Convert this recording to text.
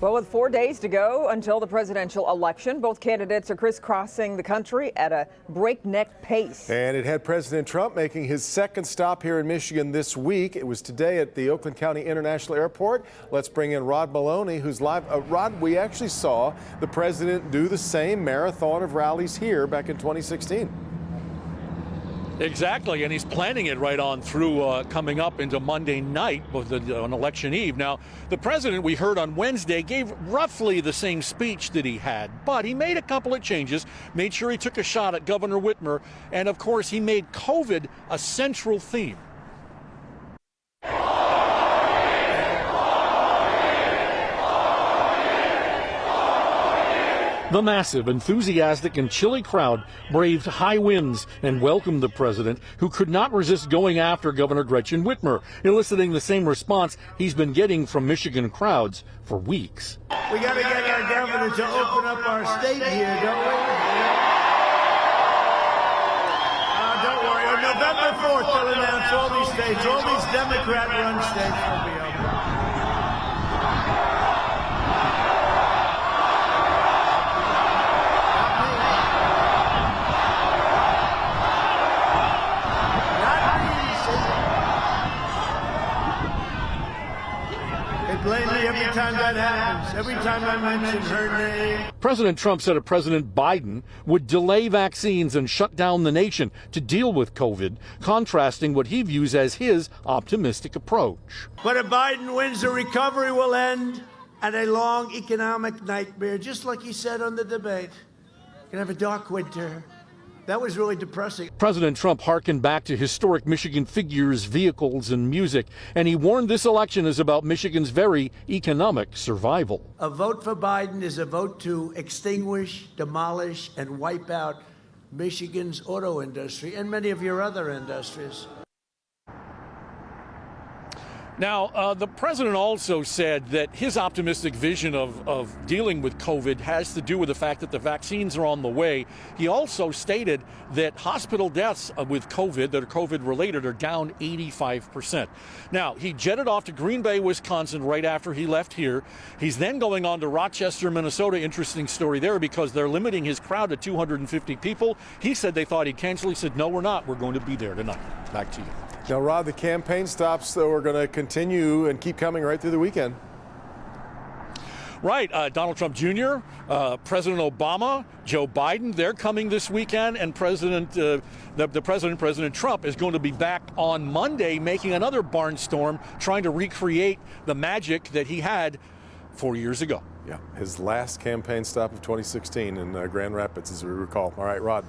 Well, with 4 days to go until the presidential election, both candidates are crisscrossing the country at a breakneck pace. And it had President Trump making his second stop here in Michigan this week. It was today at the Oakland County International Airport. Let's bring in Rod Maloney, who's live. Rod, we actually saw the president do the same marathon of rallies here back in 2016. Exactly, and he's planning it right on through coming up into Monday night on election eve. Now, the president, we heard on Wednesday, gave roughly the same speech that he had, but he made a couple of changes, made sure he took a shot at Governor Whitmer, and of course, he made COVID a central theme. The massive, enthusiastic, and chilly crowd braved high winds and welcomed the president, who could not resist going after Governor Gretchen Whitmer, eliciting the same response he's been getting from Michigan crowds for weeks. We got to get our governor to open up our state here, don't we? Don't worry. On November 4th, they'll announce all these states, all these Democrat-run states will be open. Blame me every time that happens, every time I mention her name. President Trump said President Biden would delay vaccines and shut down the nation to deal with COVID, contrasting what he views as his optimistic approach. But if Biden wins, the recovery will end and a long economic nightmare, just like he said on the debate. Gonna have a dark winter. That was really depressing. President Trump hearkened back to historic Michigan figures, vehicles, and music, and he warned this election is about Michigan's very economic survival. A vote for Biden is a vote to extinguish, demolish, and wipe out Michigan's auto industry and many of your other industries. Now, the president also said that his optimistic vision of dealing with COVID has to do with the fact that the vaccines are on the way. He also stated that hospital deaths with COVID that are COVID-related are down 85%. Now, he jetted off to Green Bay, Wisconsin right after he left here. He's then going on to Rochester, Minnesota. Interesting story there because they're limiting his crowd to 250 people. He said they thought he'd cancel. He said, no, we're not. We're going to be there tonight. Back to you. Now, Rod, the campaign stops, though, are going to continue and keep coming right through the weekend. Right. Donald Trump Jr., President Obama, Joe Biden, they're coming this weekend. And President Trump, is going to be back on Monday making another barnstorm, trying to recreate the magic that he had 4 years ago. Yeah, his last campaign stop of 2016 in Grand Rapids, as we recall. All right, Rod.